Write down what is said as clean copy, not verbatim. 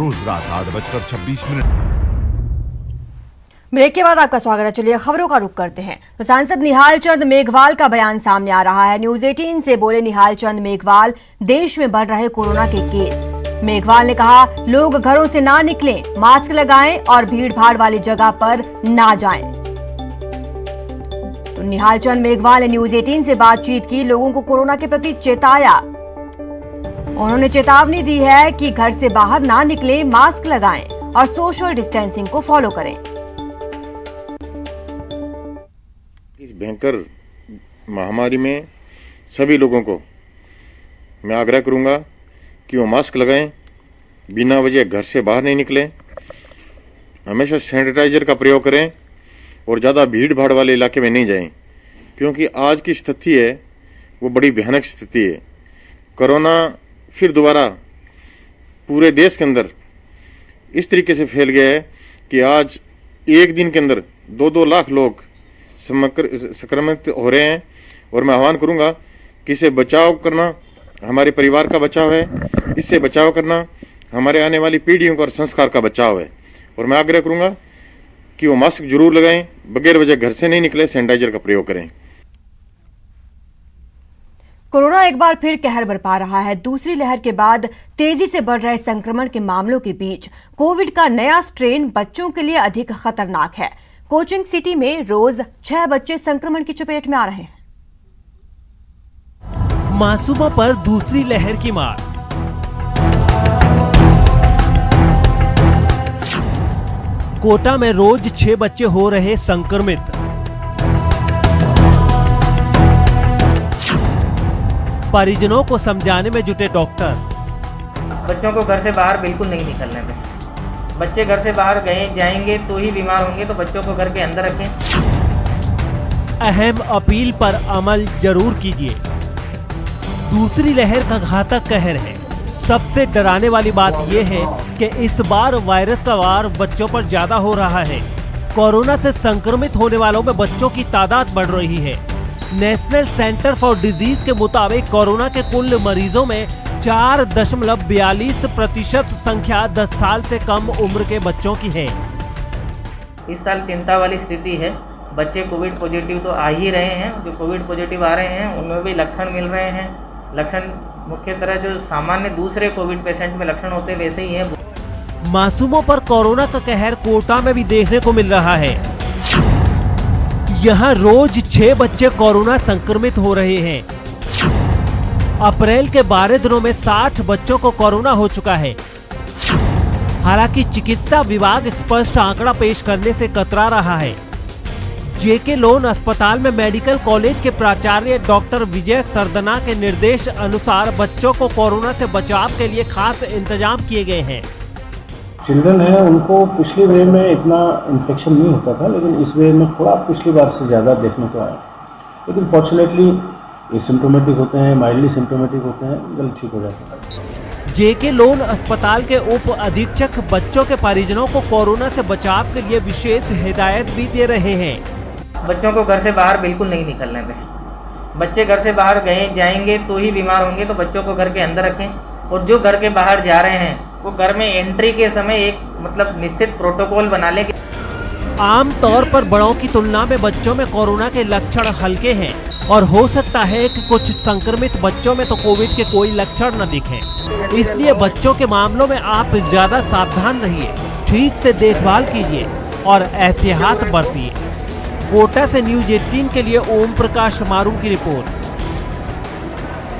रोज रात 8:26। ब्रेक के बाद आपका स्वागत है। चलिए खबरों का रुख करते हैं। तो सांसद निहाल चंद मेघवाल का बयान सामने आ रहा है। न्यूज 18 से बोले निहाल चंद मेघवाल, देश में बढ़ रहे कोरोना के केस। मेघवाल ने कहा, लोग घरों से ना निकलें, मास्क लगाएं और भीड़ भाड़ वाली जगह पर ना जाएं। तो निहाल चंद मेघवाल ने न्यूज 18 से बातचीत की, लोगों को कोरोना के प्रति चेताया। उन्होंने चेतावनी दी है कि घर से बाहर ना निकलें, मास्क लगाएं और सोशल डिस्टेंसिंग को फॉलो करें। इस भयंकर महामारी में सभी लोगों को मैं आग्रह करूंगा कि वो मास्क लगाएं, बिना वजह घर से बाहर नहीं निकलें, हमेशा सैनिटाइजर का प्रयोग करें और ज़्यादा भीड़ भाड़ वाले इलाके में नहीं जाएं, क्योंकि आज की स्थिति है वो बड़ी भयानक स्थिति है। कोरोना फिर दोबारा पूरे देश के अंदर इस तरीके से फैल गया है कि आज एक दिन के अंदर 2-2 लाख लोग संक्रमित हो रहे हैं। और मैं आह्वान करूंगा कि इससे बचाव करना हमारे परिवार का बचाव है, इससे बचाव करना हमारे आने वाली पीढ़ियों का और संस्कार का बचाव है। और मैं आग्रह करूंगा कि वो मास्क जरूर लगाएं, बगैर वजह घर से नहीं निकले, सैनिटाइजर का प्रयोग करें। कोरोना एक बार फिर कहर बरपा रहा है। दूसरी लहर के बाद तेजी से बढ़ रहे संक्रमण के मामलों के बीच कोविड का नया स्ट्रेन बच्चों के लिए अधिक खतरनाक है। कोचिंग सिटी में रोज 6 बच्चे संक्रमण की चपेट में आ रहे हैं। मासूमों पर दूसरी लहर की मार। कोटा में रोज 6 बच्चे हो रहे संक्रमित। परिजनों को समझाने में जुटे डॉक्टर। बच्चों को घर से बाहर बिल्कुल नहीं निकलने दें। बच्चे घर से बाहर जाएंगे तो ही बीमार होंगे, तो बच्चों को घर के अंदर रखें। अहम अपील पर अमल जरूर कीजिए। दूसरी लहर का घातक कहर है। सबसे डराने वाली बात यह है कि इस बार वायरस का वार बच्चों पर ज्यादा हो रहा है। कोरोना से संक्रमित होने वालों में बच्चों की तादाद बढ़ रही है। नेशनल सेंटर फॉर डिजीज के मुताबिक कोरोना के कुल मरीजों में 4.42% संख्या 10 साल से कम उम्र के बच्चों की है। इस साल चिंता वाली स्थिति है। बच्चे कोविड पॉजिटिव तो आ ही रहे हैं, जो कोविड पॉजिटिव आ रहे हैं उनमें भी लक्षण मिल रहे हैं। लक्षण मुख्यतः जो सामान्य दूसरे कोविड पेशेंट में लक्षण होते हैं वैसे ही है। मासूमों पर कोरोना का कहर कोटा में भी देखने को मिल रहा है। यहाँ रोज 6 बच्चे कोरोना संक्रमित हो रहे हैं। अप्रैल के 12 दिनों में 60 बच्चों को कोरोना हो चुका है। हालांकि चिकित्सा विभाग स्पष्ट आंकड़ा पेश करने से कतरा रहा है। जेके लोन अस्पताल में मेडिकल कॉलेज के प्राचार्य डॉक्टर विजय सरदना के निर्देश अनुसार बच्चों को कोरोना से बचाव के लिए खास इंतजाम किए गए हैं। चिल्ड्रन है, उनको पिछली वेव में इतना इन्फेक्शन नहीं होता था, लेकिन इस वेव में थोड़ा पिछली बार से ज़्यादा देखने को आया। लेकिन फॉर्चुनेटली ये सिम्टोमेटिक होते हैं, माइल्डली सिम्टोमेटिक होते हैं, जल्द ठीक हो जाते हैं। जेके लोन अस्पताल के उप अधीक्षक बच्चों के परिजनों को कोरोना से बचाव के लिए विशेष हिदायत भी दे रहे हैं। बच्चों को घर से बाहर बिल्कुल नहीं निकलने दें। बच्चे घर से बाहर जाएंगे तो ही बीमार होंगे, तो बच्चों को घर के अंदर रखें। और जो घर के बाहर जा रहे हैं वो घर में एंट्री के समय एक निश्चित प्रोटोकॉल बना ले। आम तौर पर बड़ों की तुलना में बच्चों में कोरोना के लक्षण हल्के हैं और हो सकता है कि कुछ संक्रमित बच्चों में तो कोविड के कोई लक्षण न दिखें। इसलिए बच्चों के मामलों में आप ज्यादा सावधान रहिए, ठीक से देखभाल कीजिए और एहतियात बरतिए। कोटा से न्यूज 18 के लिए ओम प्रकाश मारू की रिपोर्ट।